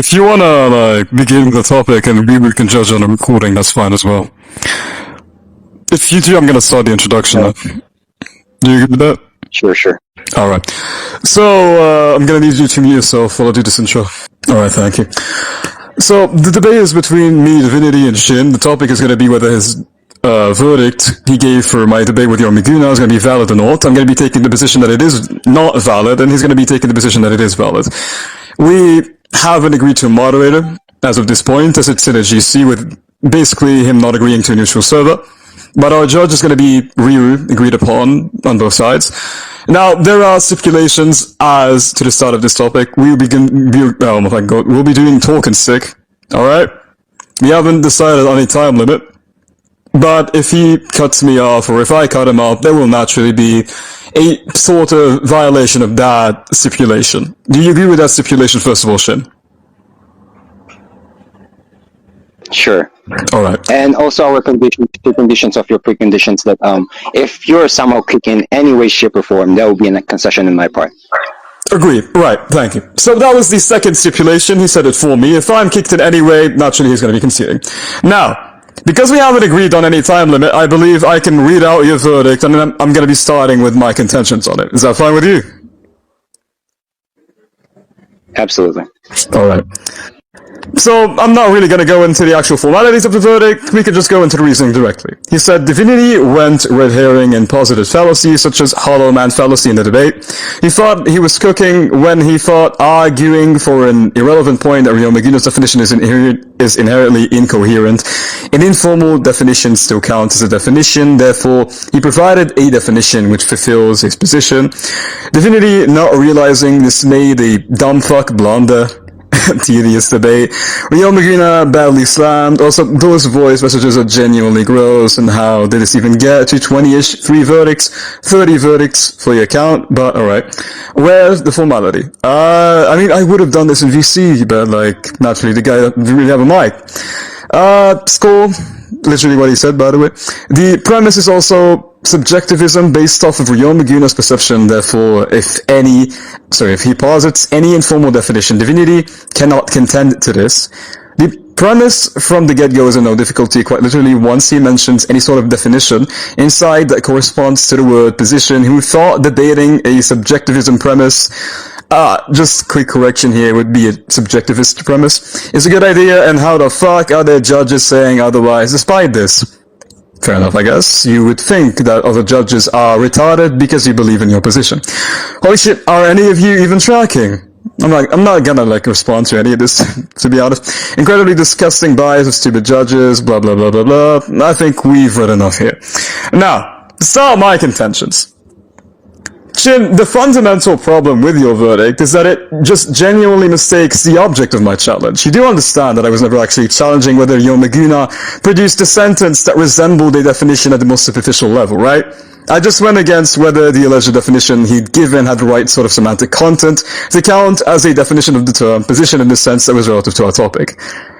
if you wanna like begin the topic and we can judge on the recording, that's fine as well. If you do, I'm gonna start the introduction. Do you agree with that? Sure. Alright. So, I'm gonna need you to mute yourself while I do this intro. Alright, thank you. So, the debate is between me, Divinity, and Shin. The topic is gonna be whether his verdict he gave for my debate with Yormiguna is going to be valid or not. I'm going to be taking the position that it is not valid, and he's going to be taking the position that it is valid. We haven't agreed to a moderator as of this point, as it's in a GC with basically him not agreeing to a neutral server. But our judge is going to be Ryu, agreed upon on both sides. Now, there are stipulations as to the start of this topic. We'll be doing talk and sick, alright? We haven't decided on a time limit. But if he cuts me off, or if I cut him off, there will naturally be a sort of violation of that stipulation. Do you agree with that stipulation, first of all, Shin? Sure. Alright. And also our conditions of your preconditions that if you're somehow kicked in any way, shape, or form, that will be a concession on my part. Agreed. Right, thank you. So that was the second stipulation. He said it for me. If I'm kicked in any way, naturally he's going to be conceding. Now, because we haven't agreed on any time limit, I believe I can read out your verdict, and then I'm going to be starting with my contentions on it. Is that fine with you? Absolutely. Alright. So, I'm not really going to go into the actual formalities of the verdict, we could just go into the reasoning directly. He said Divinity went red herring and posited fallacies such as hollow man fallacy in the debate. He thought he was cooking when he thought arguing for an irrelevant point that Ryomaguna's definition is inherently incoherent. An informal definition still counts as a definition, therefore he provided a definition which fulfills his position. Divinity, not realizing this, made a dumb fuck blunder. Tedious debate. Ryomaguna badly slammed. Also, those voice messages are genuinely gross, and how did this even get to 20-ish? 3 verdicts, 30 verdicts for your account, but alright. Where's the formality? I mean, I would have done this in VC, but like, naturally the guy doesn't really have a mic. Score. Literally what he said, by the way. The premise is also subjectivism based off of Ryomaguna's perception, therefore, if he posits any informal definition, Divinity cannot contend to this. The premise from the get-go is in no difficulty, quite literally once he mentions any sort of definition inside that corresponds to the word position, who thought debating a subjectivism premise, just quick correction here, would be a subjectivist premise, is a good idea, and how the fuck are there judges saying otherwise despite this? Fair enough, I guess. You would think that other judges are retarded because you believe in your position. Holy shit, are any of you even tracking? I'm not gonna respond to any of this, to be honest. Incredibly disgusting bias of stupid judges, blah blah blah blah blah. I think we've read enough here. Now, to start my contentions. Shin, the fundamental problem with your verdict is that it just genuinely mistakes the object of my challenge. You do understand that I was never actually challenging whether Yormaguna produced a sentence that resembled a definition at the most superficial level, right? I just went against whether the alleged definition he'd given had the right sort of semantic content to count as a definition of the term position in the sense that was relative to our topic.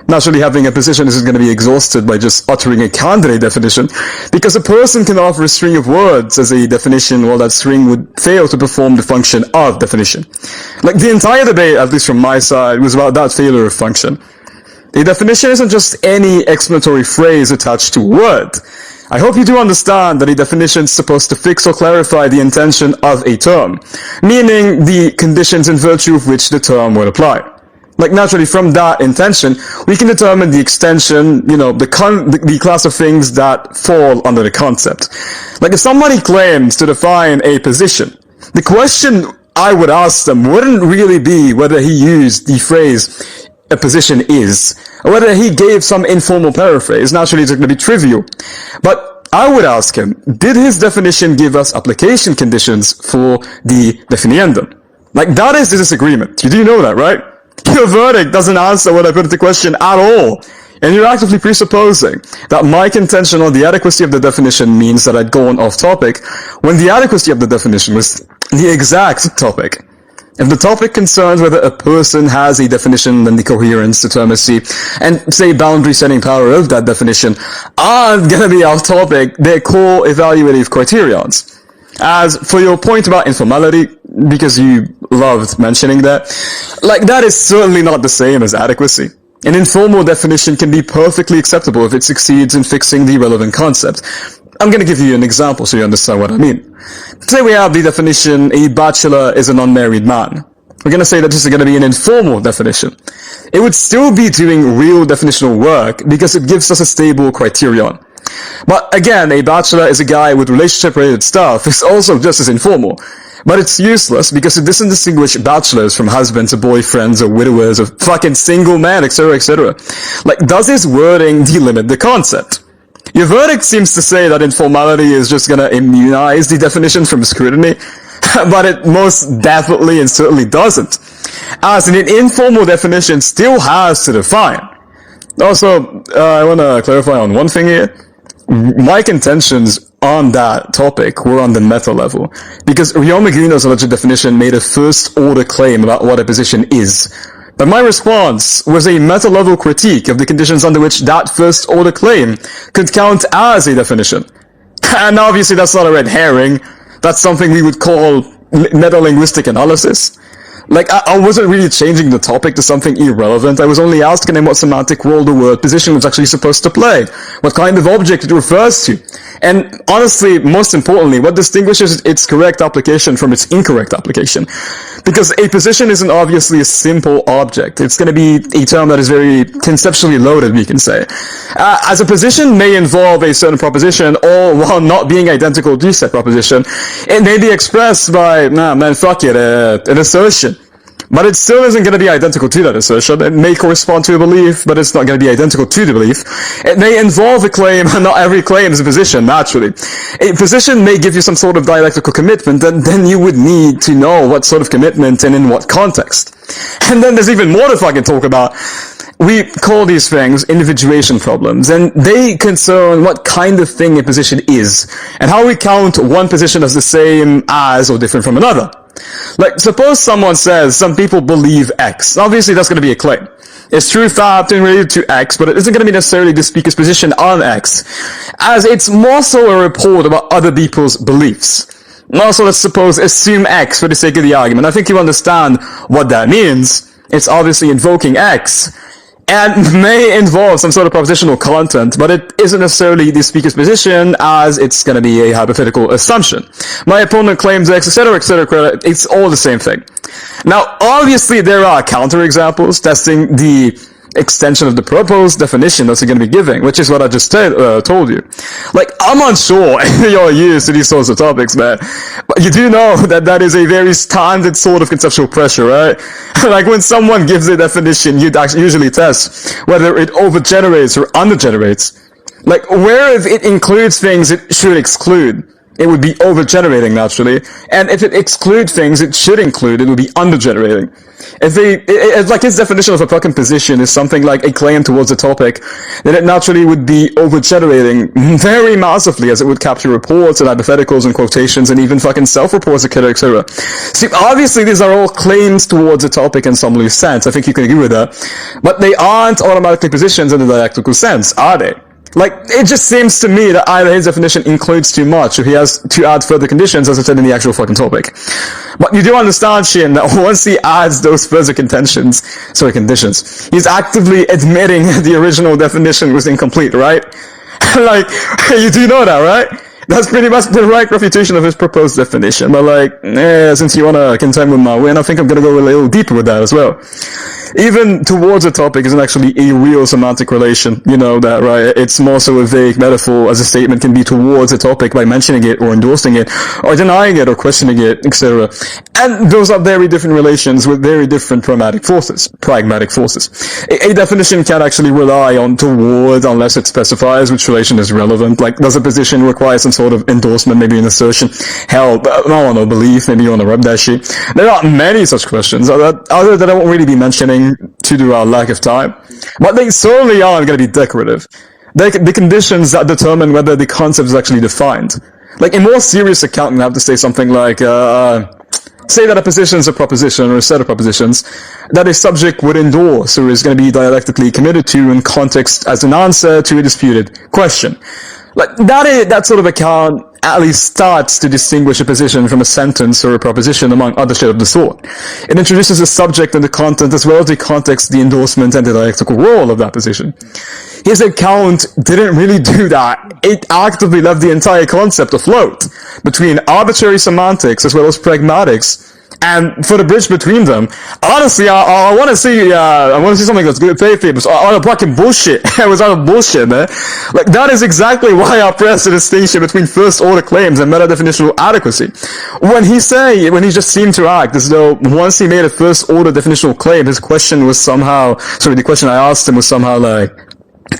Naturally, having a position isn't going to be exhausted by just uttering a candidate definition, because a person can offer a string of words as a definition while that string would fail to perform the function of definition. Like, the entire debate, at least from my side, was about that failure of function. A definition isn't just any explanatory phrase attached to a word. I hope you do understand that a definition is supposed to fix or clarify the intention of a term, meaning the conditions in virtue of which the term would apply. Like, naturally, from that intention, we can determine the extension, the class of things that fall under the concept. Like, if somebody claims to define a position, the question I would ask them wouldn't really be whether he used the phrase, a position is, or whether he gave some informal paraphrase. Naturally, it's going to be trivial. But I would ask him, did his definition give us application conditions for the definiendum? Like, that is the disagreement. You do know that, right? Your verdict doesn't answer what I put into question at all. And you're actively presupposing that my contention on the adequacy of the definition means that I'd gone off topic, when the adequacy of the definition was the exact topic. If the topic concerns whether a person has a definition, then the coherence, determinacy, and, say, boundary setting power of that definition aren't gonna be off topic, they're core evaluative criterions. As for your point about informality, because you loved mentioning that. Like, that is certainly not the same as adequacy. An informal definition can be perfectly acceptable if it succeeds in fixing the relevant concept. I'm going to give you an example so you understand what I mean. Say we have the definition, a bachelor is an unmarried man. We're going to say that this is going to be an informal definition. It would still be doing real definitional work because it gives us a stable criterion. But again, a bachelor is a guy with relationship-related stuff. It's also just as informal. But it's useless because it doesn't distinguish bachelors from husbands or boyfriends or widowers or fucking single men, etc., etc. Like, does this wording delimit the concept? Your verdict seems to say that informality is just gonna immunize the definition from scrutiny, but it most definitely and certainly doesn't. As an informal definition still has to define. Also, I wanna clarify on one thing here. My contentions on that topic were on the meta level, because Ryomaguno's alleged definition made a first-order claim about what a position is. But my response was a meta-level critique of the conditions under which that first-order claim could count as a definition. And obviously that's not a red herring. That's something we would call meta-linguistic analysis. Like, I wasn't really changing the topic to something irrelevant. I was only asking him what semantic role the word position was actually supposed to play, what kind of object it refers to, and honestly, most importantly, what distinguishes its correct application from its incorrect application. Because a position isn't obviously a simple object. It's going to be a term that is very conceptually loaded, we can say. As a position may involve a certain proposition, or while not being identical to said proposition, it may be expressed by, an assertion. But it still isn't going to be identical to that assertion. It may correspond to a belief, but it's not going to be identical to the belief. It may involve a claim, and not every claim is a position, naturally. A position may give you some sort of dialectical commitment, and then you would need to know what sort of commitment and in what context. And then there's even more to fucking talk about. We call these things individuation problems, and they concern what kind of thing a position is, and how we count one position as the same as or different from another. Like, suppose someone says some people believe X. Obviously, that's going to be a claim. It's true fact and related to X, but it isn't going to be necessarily the speaker's position on X, as it's more so a report about other people's beliefs. Also, let's assume X for the sake of the argument. I think you understand what that means. It's obviously invoking X, and may involve some sort of propositional content, but it isn't necessarily the speaker's position, as it's going to be a hypothetical assumption. My opponent claims X, etc., etc., it's all the same thing. Now, obviously, there are counterexamples testing the extension of the proposed definition that you're going to be giving, which is what I just told you. Like, I'm unsure if you're used to these sorts of topics, man. But you do know that that is a very standard sort of conceptual pressure, right? Like, when someone gives a definition, you'd actually usually test whether it overgenerates or undergenerates. Like, where if it includes things it should exclude, it would be overgenerating naturally. And if it excludes things it should include, it would be undergenerating. If like his definition of a fucking position is something like a claim towards a topic, then it naturally would be overgenerating very massively, as it would capture reports and hypotheticals and quotations and even fucking self-reports, etc., etc. See, obviously these are all claims towards a topic in some loose sense. I think you can agree with that. But they aren't automatically positions in the dialectical sense, are they? Like, it just seems to me that either his definition includes too much, or he has to add further conditions, as I said in the actual fucking topic. But you do understand, Shin, that once he adds those further conditions, he's actively admitting the original definition was incomplete, right? Like, you do know that, right? That's pretty much the right refutation of his proposed definition. But like, since you wanna contend with my win, I think I'm gonna go a little deeper with that as well. Even towards a topic isn't actually a real semantic relation. You know that, right? It's more so a vague metaphor, as a statement can be towards a topic by mentioning it or endorsing it or denying it or questioning it, etc. And those are very different relations with very different pragmatic forces. A definition can't actually rely on towards unless it specifies which relation is relevant. Like, does a position require some sort of endorsement, maybe an assertion? Hell, I don't know, belief, maybe you want to rub that shit. There are many such questions, other that I won't really be mentioning due to our lack of time. But they certainly aren't going to be decorative. The conditions that determine whether the concept is actually defined. Like, in more serious accounting, I have to say something like, say that a position is a proposition or a set of propositions that a subject would endorse or is going to be dialectically committed to in context as an answer to a disputed question. Like, that sort of account at least starts to distinguish a position from a sentence or a proposition, among other shit of the sort. It introduces the subject and the content, as well as the context, the endorsement, and the dialectical role of that position. His account didn't really do that. It actively left the entire concept afloat between arbitrary semantics as well as pragmatics. And for the bridge between them, honestly, I want to see something that's good faith papers. Fucking bullshit. It was out of bullshit, man. Like, that is exactly why I press the distinction between first order claims and meta-definitional adequacy. When he just seemed to act as though once he made a first order definitional claim, the question I asked him was somehow like,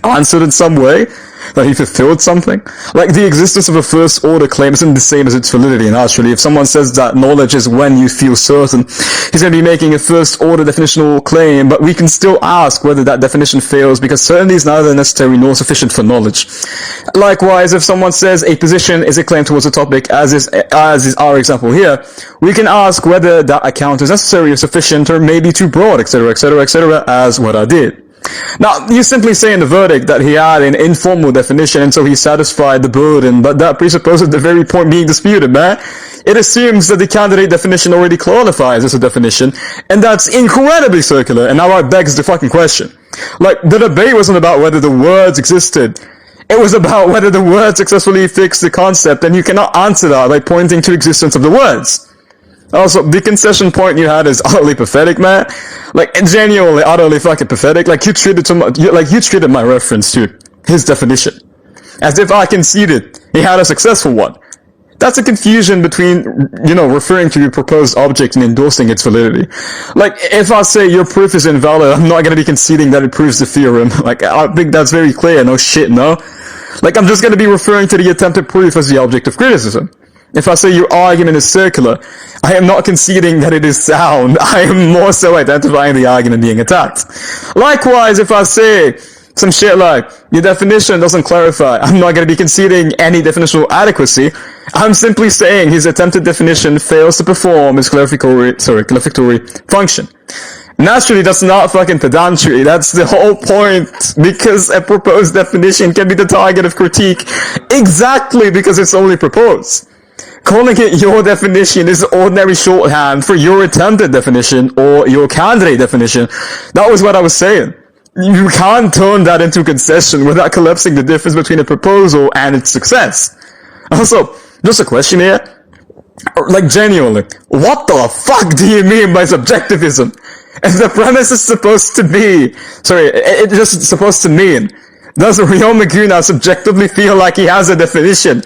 answered in some way, that he fulfilled something. Like, the existence of a first order claim isn't the same as its validity. Naturally, if someone says that knowledge is when you feel certain, he's going to be making a first order definitional claim, but we can still ask whether that definition fails, because certainty is neither necessary nor sufficient for knowledge. Likewise, if someone says a position is a claim towards a topic, as is our example here, we can ask whether that account is necessary or sufficient, or maybe too broad, etc., etc., etc., as what I did. Now, you simply say in the verdict that he had an informal definition and so he satisfied the burden, but that presupposes the very point being disputed, man. It assumes that the candidate definition already qualifies as a definition, and that's incredibly circular, and now it begs the fucking question. Like, the debate wasn't about whether the words existed. It was about whether the words successfully fixed the concept, and you cannot answer that by pointing to the existence of the words. Also, the concession point you had is utterly pathetic, man. Like, genuinely, utterly fucking pathetic. Like, you treated my reference to his definition as if I conceded he had a successful one. That's a confusion between, referring to your proposed object and endorsing its validity. Like, if I say your proof is invalid, I'm not gonna be conceding that it proves the theorem. Like, I think that's very clear. No shit, no? Like, I'm just gonna be referring to the attempted proof as the object of criticism. If I say your argument is circular, I am not conceding that it is sound. I am more so identifying the argument being attacked. Likewise, if I say some shit like, your definition doesn't clarify, I'm not going to be conceding any definitional adequacy. I'm simply saying his attempted definition fails to perform its clarificatory function. Naturally, that's not fucking pedantry. That's the whole point, because a proposed definition can be the target of critique exactly because it's only proposed. Calling it your definition is ordinary shorthand for your attempted definition or your candidate definition. That was what I was saying. You can't turn that into a concession without collapsing the difference between a proposal and its success. Also, just a question here. Like, genuinely, what the fuck do you mean by subjectivism? If the premise is supposed to be, it's just supposed to mean, does Ryo Maguna subjectively feel like he has a definition?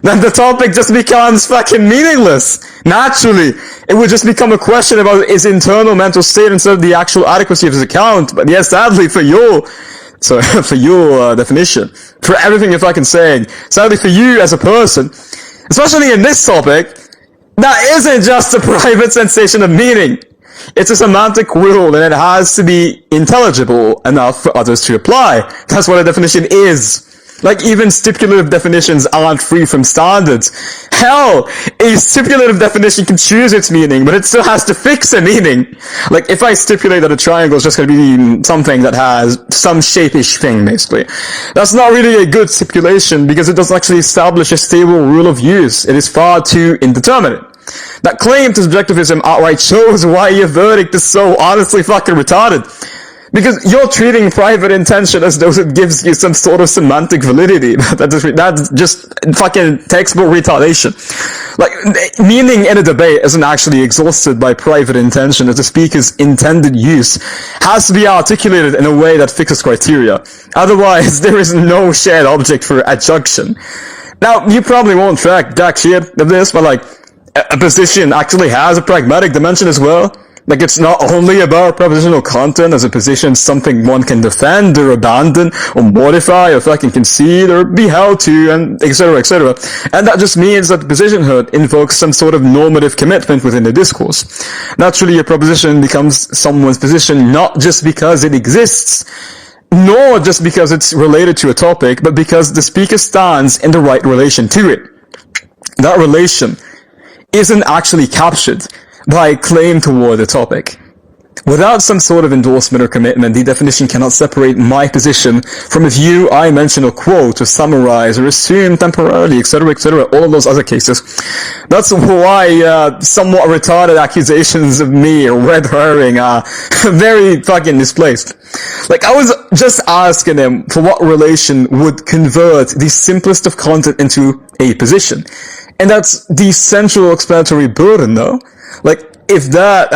Then the topic just becomes fucking meaningless. Naturally, it would just become a question about his internal mental state instead of the actual adequacy of his account. But yes, sadly for your definition, for everything you're fucking saying, sadly for you as a person, especially in this topic, that isn't just a private sensation of meaning. It's a semantic rule, and it has to be intelligible enough for others to apply. That's what a definition is. Like, even stipulative definitions aren't free from standards. Hell, a stipulative definition can choose its meaning, but it still has to fix a meaning. Like, if I stipulate that a triangle is just going to be something that has some shape-ish thing, basically, that's not really a good stipulation, because it doesn't actually establish a stable rule of use. It is far too indeterminate. That claim to subjectivism outright shows why your verdict is so honestly fucking retarded. Because you're treating private intention as though it gives you some sort of semantic validity. That's just fucking textbook retardation. Like, meaning in a debate isn't actually exhausted by private intention, as the speaker's intended use has to be articulated in a way that fixes criteria. Otherwise, there is no shared object for adjunction. Now, you probably won't track jack shit of this, but like, a position actually has a pragmatic dimension as well. Like, it's not only about propositional content as a position something one can defend or abandon or modify or fucking concede or be held to, and etc., etc. And that just means that the positionhood invokes some sort of normative commitment within the discourse. Naturally, a proposition becomes someone's position not just because it exists, nor just because it's related to a topic, but because the speaker stands in the right relation to it. That relation isn't actually captured by a claim toward the topic. Without some sort of endorsement or commitment, the definition cannot separate my position from a view I mention or quote or summarize or assume temporarily, etc., all of those other cases. That's why somewhat retarded accusations of me or red herring are very fucking misplaced. Like, I was just asking him for what relation would convert the simplest of content into a position. And that's the central explanatory burden, though. Like, if that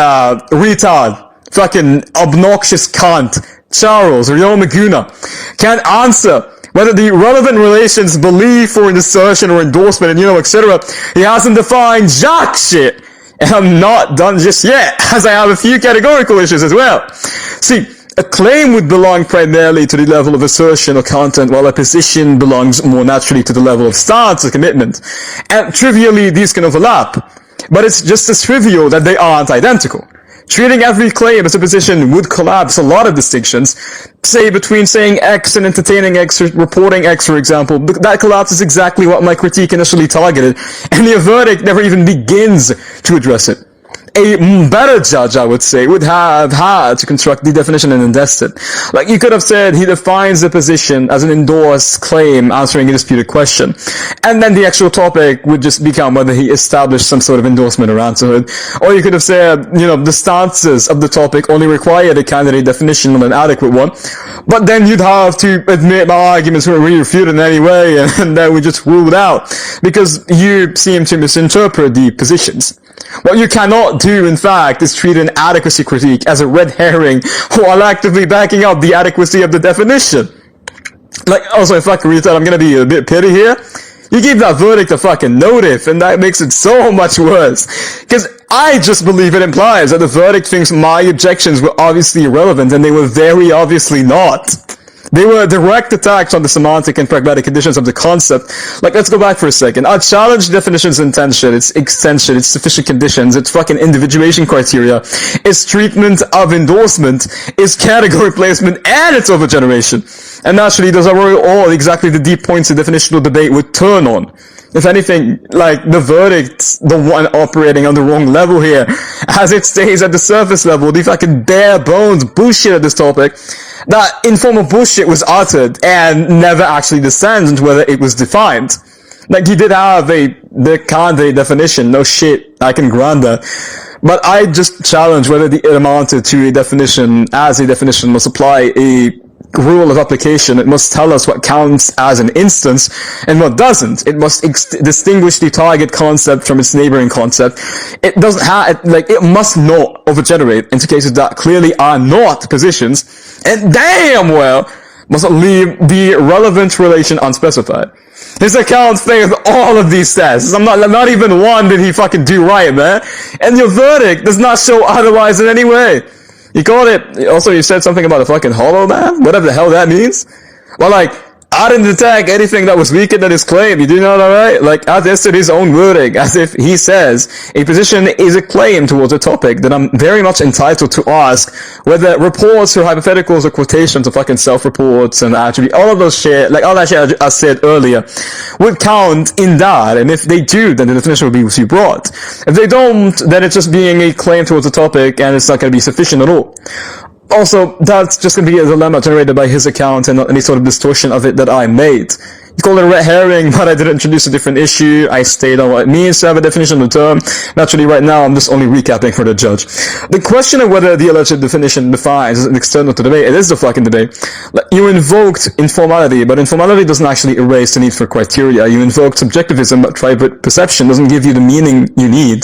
retard, fucking obnoxious cunt, Charles or Yo Maguna, can't answer whether the relevant relations, belief or an assertion or endorsement and, etc., he hasn't defined jack shit. And I'm not done just yet, as I have a few categorical issues as well. See, a claim would belong primarily to the level of assertion or content, while a position belongs more naturally to the level of stance or commitment. And trivially, these can overlap. But it's just as trivial that they aren't identical. Treating every claim as a position would collapse a lot of distinctions, say between saying X and entertaining X or reporting X, for example. That collapse is exactly what my critique initially targeted, and the verdict never even begins to address it. A better judge, I would say, would have had to construct the definition and indest it. Like, you could have said he defines the position as an endorsed claim answering a disputed question. And then the actual topic would just become whether he established some sort of endorsement or answerhood. Or you could have said, the stances of the topic only required a candidate definition of an adequate one. But then you'd have to admit my arguments were refuted in any way, and then we just ruled out. Because you seem to misinterpret the positions. What you cannot do, in fact, is treat an adequacy critique as a red herring while actively backing up the adequacy of the definition. Like, also, if I can read that, I'm gonna be a bit petty here. You give that verdict a fucking notice, and that makes it so much worse. Because I just believe it implies that the verdict thinks my objections were obviously irrelevant, and they were very obviously not. They were direct attacks on the semantic and pragmatic conditions of the concept. Like, let's go back for a second. I challenge the definition's intention, its extension, its sufficient conditions, its fucking individuation criteria, its treatment of endorsement, its category placement, and its overgeneration. And naturally, those are all exactly the deep points the definitional debate would turn on. If anything, like, the verdict, the one operating on the wrong level here, as it stays at the surface level, the fucking bare bones bullshit at this topic, that informal bullshit was uttered and never actually descends into whether it was defined. Like, he did have the candidate definition, no shit, I can grant that. But I just challenge whether it amounted to a definition, as a definition must apply a rule of application. It must tell us what counts as an instance and what doesn't. It must distinguish the target concept from its neighboring concept. It doesn't have, it must not overgenerate into cases that clearly are not positions, and damn well must leave the relevant relation unspecified. His account failed all of these tests. Not even one did he fucking do right, man. And your verdict does not show otherwise in any way. You called it, also you said something about a fucking hollow man? Whatever the hell that means. Well, like, I didn't detect anything that was weaker than his claim. You do know that, right? Like, I tested his own wording, as if he says a position is a claim towards a topic, that I'm very much entitled to ask whether reports or hypotheticals or quotations or fucking self-reports and attribute, all of those shit, like all that shit I said earlier, would count in that. And if they do, then the definition would be broad. If they don't, then it's just being a claim towards a topic and it's not going to be sufficient at all. Also, that's just going to be a dilemma generated by his account and not any sort of distortion of it that I made. You call it a red herring, but I did introduce a different issue. I stayed on what it means to have a definition of the term. Naturally, right now, I'm just only recapping for the judge. The question of whether the alleged definition defines is external to debate. It is the fucking debate. You invoked informality, but informality doesn't actually erase the need for criteria. You invoked subjectivism, but private perception doesn't give you the meaning you need.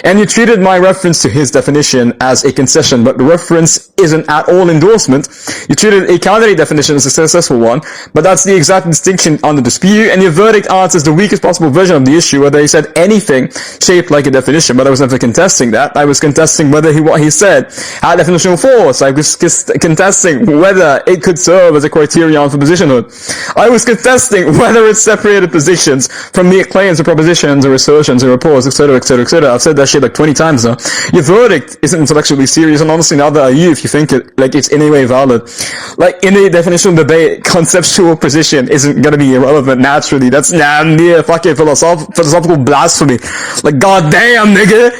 And you treated my reference to his definition as a concession, but the reference isn't at all endorsement. You treated a candidate definition as a successful one, but that's the exact distinction on the dispute, and your verdict answers the weakest possible version of the issue, whether he said anything shaped like a definition. But I was never contesting that. I was contesting whether what he said had definitional force. I was contesting whether it could serve as a criterion for positionhood. I was contesting whether it separated positions from mere claims or propositions or assertions or reports, etc., etc., etc. I've said that shit like 20 times now. Your verdict isn't intellectually serious, and honestly, neither are you if you think it like it's in any way valid. Like, in a definitional debate, conceptual position isn't gonna be irrelevant naturally. That's near fucking philosophical blasphemy. Like, goddamn, nigga.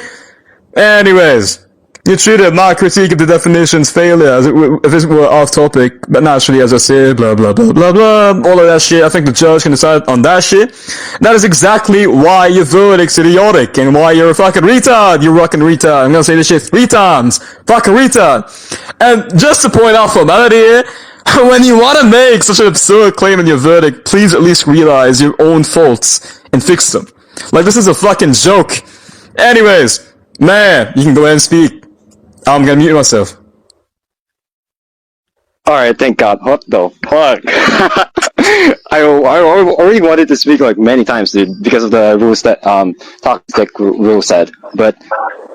Anyways, You treated my critique of the definition's failure as if it were off topic, but naturally, as I said, blah blah blah blah blah, all of that shit. I think the judge can decide on that shit. That is exactly why your verdict's idiotic and why you're a fucking retard. You fucking retard. I'm gonna say this shit 3 times. Fucking retard. And just to point out formality here, when you want to make such an absurd claim in your verdict, please at least realize your own faults and fix them. Like, this is a fucking joke. Anyways, man, you can go ahead and speak. I'm gonna mute myself. Alright, thank God. What the fuck? I already wanted to speak like many times, dude, because of the rules that toxic rule said. But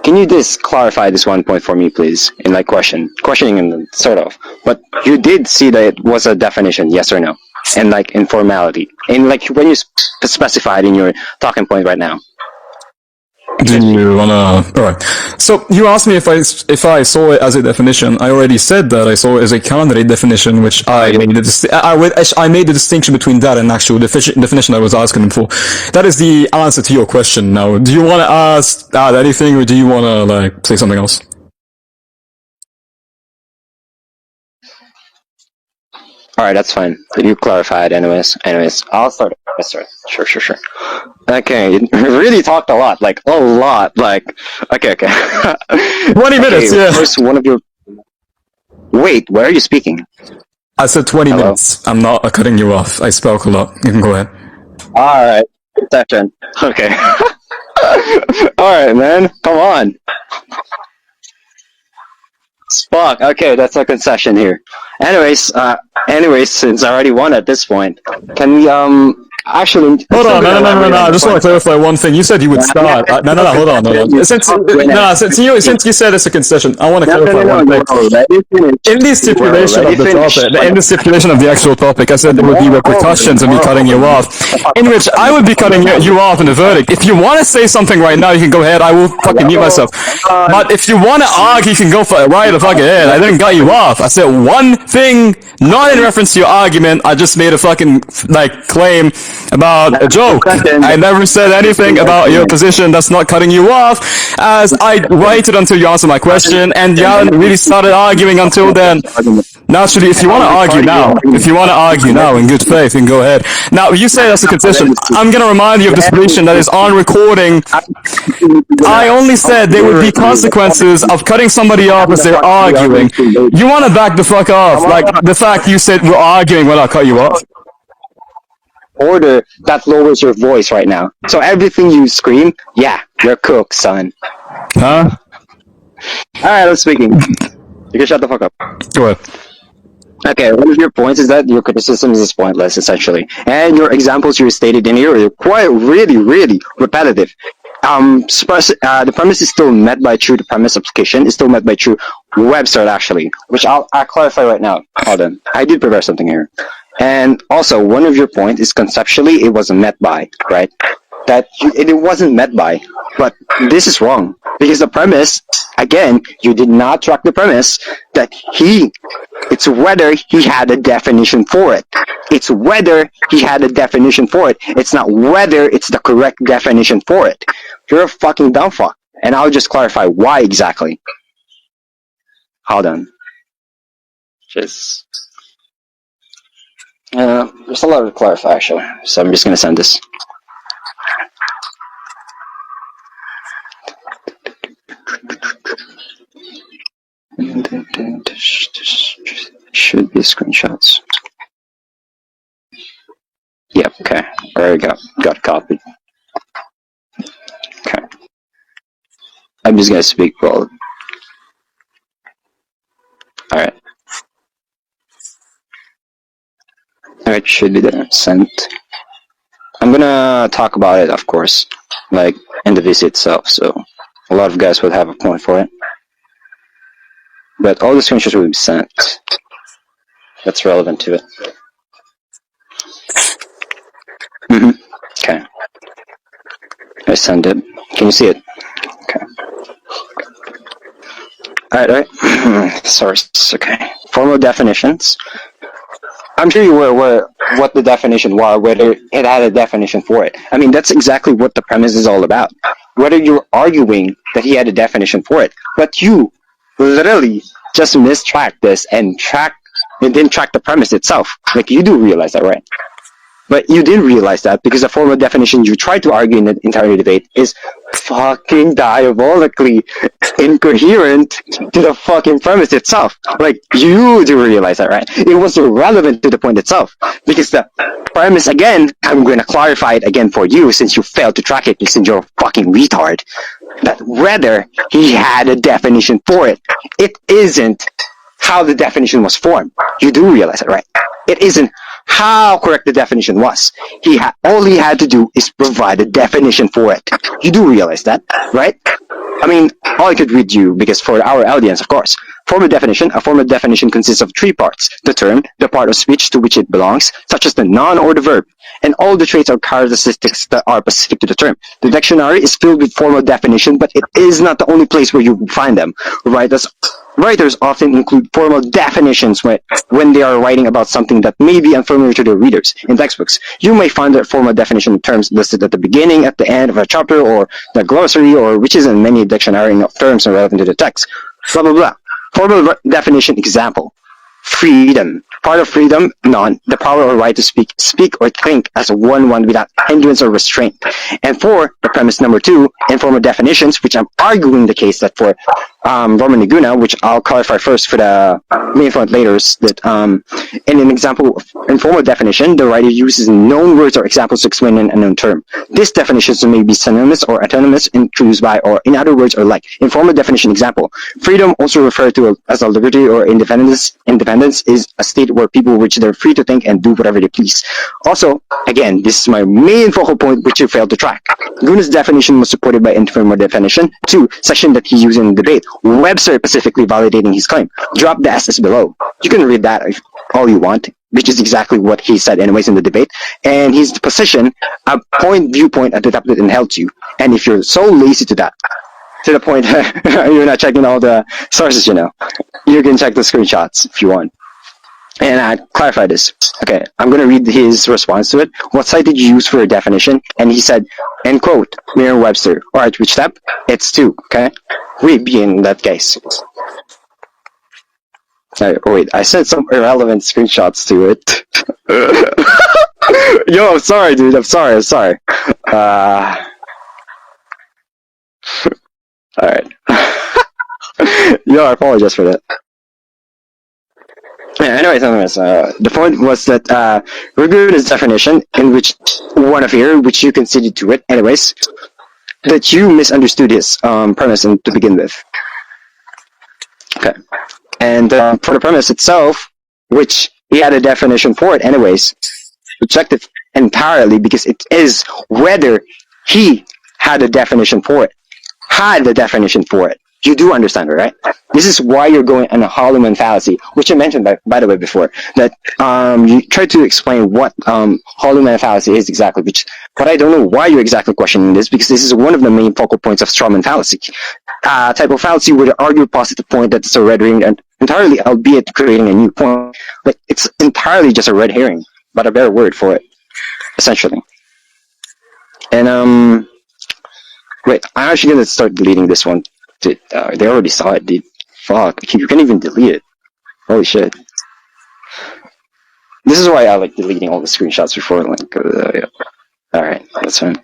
can you just clarify this one point for me, please? In like questioning and sort of. But you did see that it was a definition, yes or no? And like in formality, and like when you specified in your talking point right now. Do you wanna? Alright. So you asked me if I saw it as a definition. I already said that I saw it as a candidate definition, which I made the distinction between that and actual definition I was asking for. That is the answer to your question. Now, do you want to add anything, or do you want to like say something else? Alright, that's fine. You clarified anyways. I'll start. Sure. Okay, you really talked a lot. Like, a lot. Like, okay. 20 minutes, yeah. First, one of your... Wait, where are you speaking? I said 20 minutes. I'm not cutting you off. I spoke a lot. You can go ahead. Alright, session. Okay. Alright, man. Come on. Fuck. Okay, that's a concession here. Anyways, since I already won at this point, can we actually hold on? No. I just want to clarify one thing. You said you would start. No. Hold on. Since you said it's a concession, I want to clarify one thing. In the stipulation of the topic, in the stipulation of the actual topic, I said there would be repercussions of me cutting you off, in which I would be cutting you off in the verdict. If you want to say something right now, you can go ahead. I will fucking mute myself. But if you want to argue, you can go for right the fucking head. I didn't cut you off. I said one thing, not in reference to your argument. I just made a fucking like claim about a joke. I never said anything about your position. That's not cutting you off, as I waited until you answered my question, and you haven't really started arguing until then. Naturally, if you want to argue now in good faith, you can go ahead. Now, you say that's a concession. I'm going to remind you of this position that is on recording. I only said there would be consequences of cutting somebody off as they're arguing. You want to back the fuck off. Like, the fact you said we're arguing when I cut you off. Order that lowers your voice right now. So everything you scream, yeah, you're cooked, son. Huh? Alright, I'm speaking. You can shut the fuck up. Go ahead. Okay, one of your points is that your criticism is pointless, essentially. And your examples you stated in here are quite really repetitive. The premise is still met by true. The premise application is still met by true. Webster, actually, which I'll clarify right now. Hold on. I did prepare something here. And also, one of your points is conceptually it wasn't met by, right? That it wasn't met by. But this is wrong. Because the premise, again, you did not track the premise that it's whether he had a definition for it. It's whether he had a definition for it. It's not whether it's the correct definition for it. You're a fucking dumb fuck. And I'll just clarify why exactly. Hold on. There's a lot to clarify, actually. So I'm just going to send this. Should be screenshots. Yep, okay. Already got copied. Okay. I'm just gonna speak well. Alright. Alright, should be there. Sent. I'm gonna talk about it, of course. Like, in the VC itself, so a lot of guys would have a point for it. But all the screenshots will be sent. That's relevant to it. Okay. I send it. Can you see it? Okay. Alright. Source. Okay. Formal definitions. I'm sure you were aware what the definition was, whether it had a definition for it. I mean, that's exactly what the premise is all about. Whether you're arguing that he had a definition for it, but you literally just mistracked this and didn't track the premise itself. Like, you do realize that, right? But you didn't realize that because the formal definition you tried to argue in the entire debate is fucking diabolically incoherent to the fucking premise itself. Like, you do realize that, right? It was irrelevant to the point itself. Because the premise, again, I'm going to clarify it again for you since you failed to track it since you're a fucking retard. That whether he had a definition for it, it isn't how the definition was formed. You do realize it, right? It isn't how correct the definition was. All he had to do is provide a definition for it. You do realize that, right? I mean, all I could read you, because for our audience, of course. Formal definition. A formal definition consists of three parts: the term, the part of speech to which it belongs, such as the noun or the verb, and all the traits or characteristics that are specific to the term. The dictionary is filled with formal definition, but it is not the only place where you find them. Writers often include formal definitions when they are writing about something that may be unfamiliar to their readers. In textbooks, you may find the formal definition terms listed at the beginning, at the end of a chapter, or the glossary, or which is in many dictionary terms relevant to the text. Blah, blah, blah. Formal definition example. Freedom. Part of freedom, none. The power or right to speak or think as one without hindrance or restraint. And for the premise number 2, informal definitions, which I'm arguing the case that for Roman Naguna, which I'll clarify first for the main point later, is that in an example of informal definition, the writer uses known words or examples to explain an unknown term. These definitions may be synonymous or autonomous, introduced by, or in other words, or like. Informal definition example. Freedom, also referred to as a liberty or independence. Independence is a state where people which they're free to think and do whatever they please. Also, again, this is my main focal point, which you failed to track. Guna's definition was supported by informal definition 2, section that he used in the debate. Webster specifically validating his claim. Drop the S's below. You can read that if all you want, which is exactly what he said anyways in the debate. And his position, a viewpoint adopted and held to. And if you're so lazy to the point you're not checking all the sources, you can check the screenshots if you want. And I clarify this. Okay, I'm going to read his response to it. What site did you use for your definition? And he said, end quote, Merriam-Webster. Alright, which step? It's 2, okay? Read B in that case. Wait, I sent some irrelevant screenshots to it. Yo, I'm sorry, dude. I'm sorry. Alright. Yo, I apologize for that. Yeah, anyways, the point was that reviewed his definition, in which one of here, which you conceded to it, anyways, that you misunderstood his premise to begin with. Okay, and for the premise itself, which he had a definition for it, anyways, rejected entirely because it is whether he had a definition for it. You do understand it, right? This is why you're going on a Hollow-Man fallacy, which I mentioned, by the way, before. That you try to explain what Hollow-Man fallacy is exactly, but I don't know why you're exactly questioning this, because this is one of the main focal points of strawman fallacy. Type of fallacy where they argue past the point that it's a red herring entirely, albeit creating a new point. But it's entirely just a red herring, but a better word for it, essentially. And, wait, I'm actually going to start deleting this one. Dude, they already saw it, dude. Fuck, you can't even delete it. Holy shit. This is why I like deleting all the screenshots before, yeah. Alright, that's fine.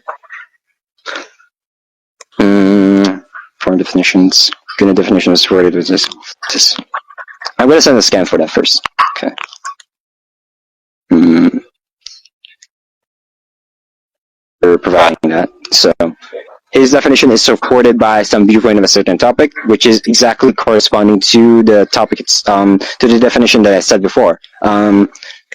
Form definitions. Gonna definition is worded with this. I'm gonna send a scan for that first. Okay. We're providing that. So, his definition is supported by some viewpoint of a certain topic, which is exactly corresponding to the topic, to the definition that I said before.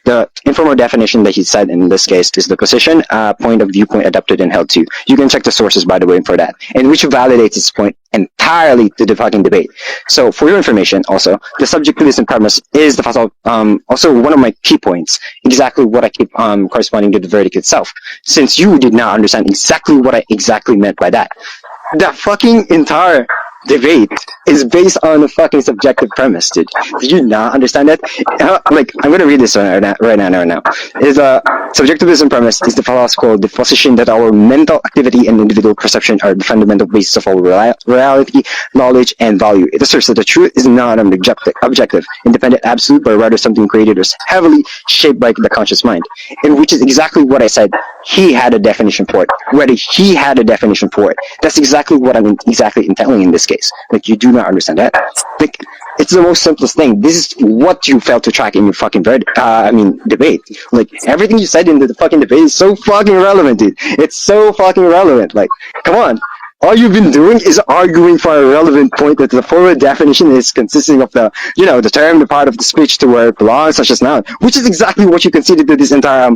The informal definition that he said in this case is the position, point of viewpoint adopted and held to. You can check the sources, by the way, for that. And which validates his point entirely to the fucking debate. So, for your information, also, the subjectivism premise is the also one of my key points. Exactly what I keep corresponding to the verdict itself. Since you did not understand exactly what I exactly meant by that. The fucking entire debate is based on a fucking subjective premise, dude. Do you not understand that? Like, I'm gonna read this right now. Is a subjectivism premise is the philosophical position that our mental activity and individual perception are the fundamental basis of our reality, knowledge, and value. It asserts that the truth is not an objective, independent absolute, but rather something created or heavily shaped by the conscious mind. And which is exactly what I said. He had a definition for it. Whether he had a definition for it. That's exactly what I'm exactly entailing in this case. Like, you do not understand that. Like, it's the most simplest thing. This is what you failed to track in your fucking debate. Like, everything you said in the fucking debate is so fucking relevant, dude. It's so fucking relevant. Like, come on. All you've been doing is arguing for a relevant point that the formal definition is consisting of the term, the part of the speech to where it belongs, such as noun, which is exactly what you conceded to this entire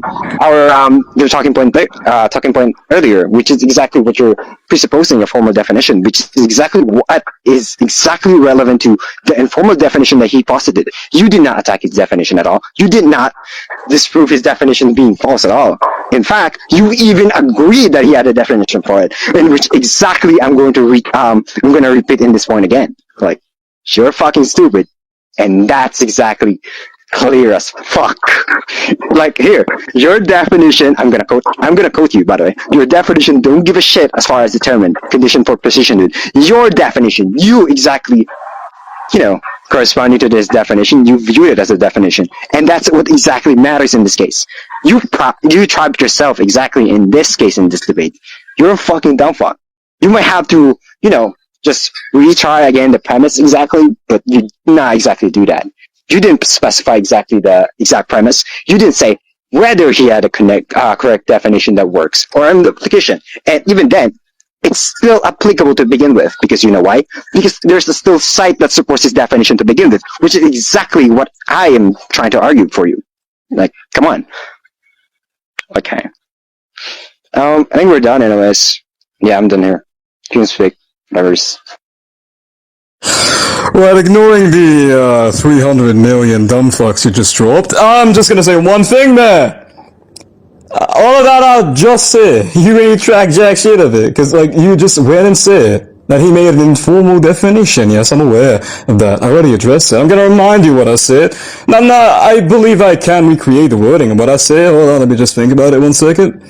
your talking point earlier, which is exactly what you're presupposing a formal definition, which is exactly what is exactly relevant to the informal definition that he posited. You did not attack his definition at all. You did not disprove his definition being false at all. In fact, you even agreed that he had a definition for it, in which exactly I'm going to repeat in this point again. Like, you're fucking stupid, and that's exactly clear as fuck. Like, here, your definition. I'm gonna quote you, by the way. Your definition don't give a shit as far as determined condition for precision, dude. Your definition, you exactly, corresponding to this definition, you view it as a definition, and that's what exactly matters in this case. You trapped yourself exactly in this case in this debate. You're a fucking dumb fuck. You might have to, just retry again the premise exactly, but you did not exactly do that. You didn't specify exactly the exact premise. You didn't say whether he had a correct definition that works or an application, and even then, it's still applicable to begin with, because you know why? Because there's a still site that supports his definition to begin with, which is exactly what I am trying to argue for you. Like, come on. Okay. I think we're done anyways. Yeah, I'm done here. You can speak. Whatever's. Well, ignoring the 300 million dumb fucks you just dropped, I'm just gonna say one thing there. All of that I'll just say. You ain't track jack shit of it, because, you just went and said that he made an informal definition. Yes, I'm aware of that. I already addressed it. I'm gonna remind you what I said. Now, I believe I can recreate the wording of what I said. Hold on, let me just think about it 1 second.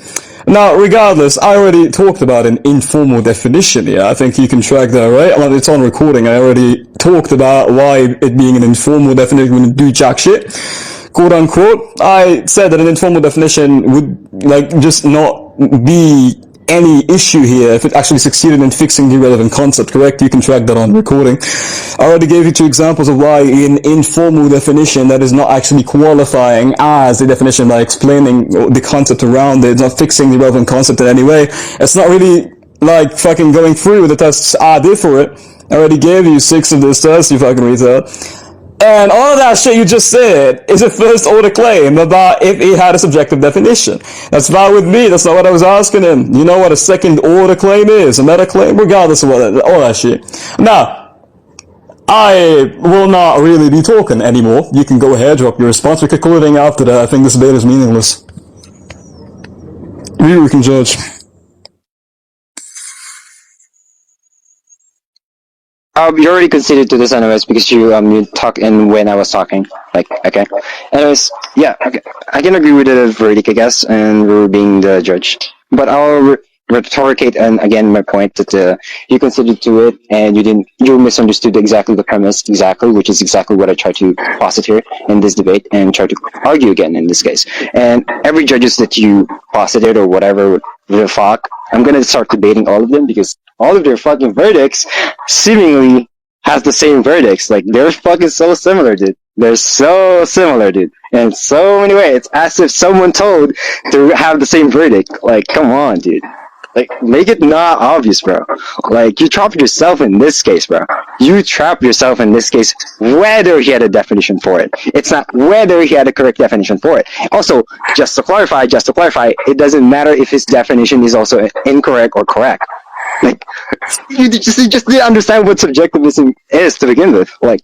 Now, regardless, I already talked about an informal definition. Yeah, I think you can track that, right? Well, it's on recording. I already talked about why it being an informal definition wouldn't do jack shit. Quote unquote. I said that an informal definition would, just not be any issue here if it actually succeeded in fixing the relevant concept, correct? You can track that on recording. I already gave you 2 examples of why an informal definition that is not actually qualifying as a definition by explaining the concept around it, not fixing the relevant concept in any way. It's not really like fucking going through with the tests I did for it. I already gave you 6 of those tests, you fucking retard. And all of that shit you just said is a first order claim about if he had a subjective definition. That's fine with me. That's not what I was asking him. You know what a second order claim is? A meta claim? Regardless of all that shit. Now, I will not really be talking anymore. You can go ahead, drop your response. We could call it after that. I think this debate is meaningless. You can judge. You already conceded to this anyways, because you talk in when I was talking. Like, okay. Anyways, yeah, okay. I can agree with the verdict, I guess, and we're being the judge. But I'll rhetoricate and again my point that you conceded to it, and you misunderstood exactly the premise, which is exactly what I try to posit here in this debate and try to argue again in this case. And every judges that you posited or whatever the fuck, I'm gonna start debating all of them, because all of their fucking verdicts seemingly has the same verdicts. Like, they're fucking so similar, dude. They're so similar, dude. In so many ways. It's as if someone told to have the same verdict. Like, come on, dude. Like, make it not obvious, bro. Like, you trapped yourself in this case, bro. You trapped yourself in this case whether he had a definition for it. It's not whether he had a correct definition for it. Also, just to clarify, it doesn't matter if his definition is also incorrect or correct. Like, you just didn't understand what subjectivism is to begin with. Like,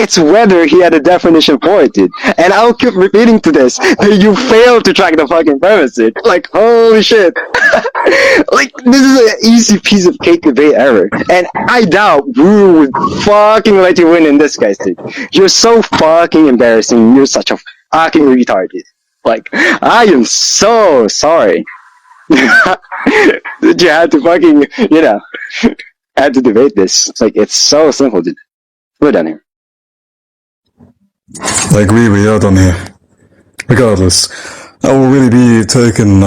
It's whether he had a definition for it, dude. And I'll keep repeating to this that you failed to track the fucking premise, dude. Like, holy shit. Like, this is an easy piece of cake debate ever. And I doubt Ruru would fucking let you win in this, guys, dude. You're so fucking embarrassing. You're such a fucking retard, dude. Like, I am so sorry. That you had to fucking, had to debate this. Like, it's so simple, dude. We're done here. I agree with you, done here. Regardless, I will really be taking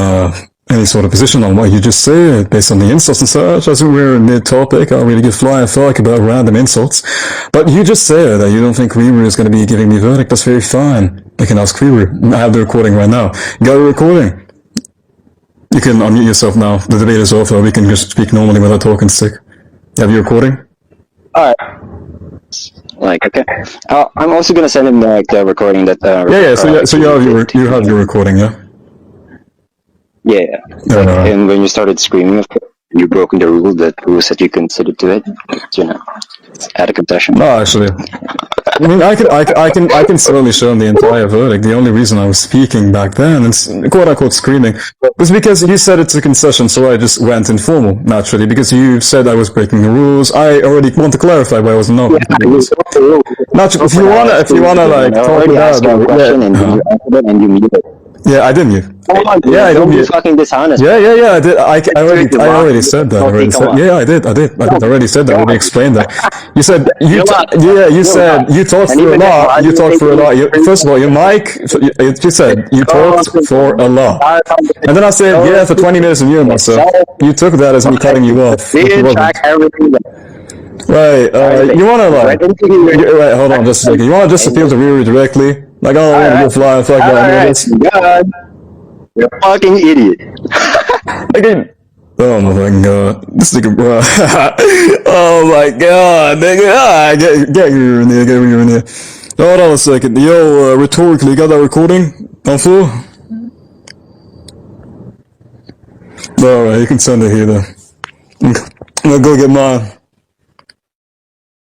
any sort of position on what you just said based on the insults and such. As we're mid-topic, I'll really give flying fuck about random insults. But you just said that you don't think Reaver is going to be giving me a verdict. That's very fine. I can ask Reaver. I have the recording right now. You got a recording? You can unmute yourself now. The debate is over. We can just speak normally without talking sick. You have your recording? Alright. Like, okay. I'm also gonna send him the recording that. So you have your recording, yeah. Yeah. And when you started screaming, you broke the rule that you considered to it. It's at a confession. No, actually, I mean, I can certainly show him the entire verdict. The only reason I was speaking back then, and quote unquote screaming, was because you said it's a concession, so I just went informal, naturally, because you said I was breaking the rules. I already want to clarify why I was not breaking the rules. Naturally, if you wanna like talk about a question and you answered it and you muted it. Yeah, I didn't mute. Yeah, I don't be fucking dishonest. Yeah, I did. I already said that. I did. I already said that. I already explained that. You said you talked for a lot. You talked for a lot. First of all, your mic. You said you talked for a lot, and then I said, yeah, for 20 minutes of you and myself. You took that as me cutting you off. Right. You wanna like? Right. Hold on, just a second. You wanna just appeal to Riri directly? Like, oh, you're flying, fuck that. You're a fucking idiot. Again. Oh my god. This nigga, bro. Oh my god, nigga. Get you in there, get you in there. Hold on a second. Yo, rhetorically, got that recording on full? Alright, you can send it here then. I'm gonna go get mine.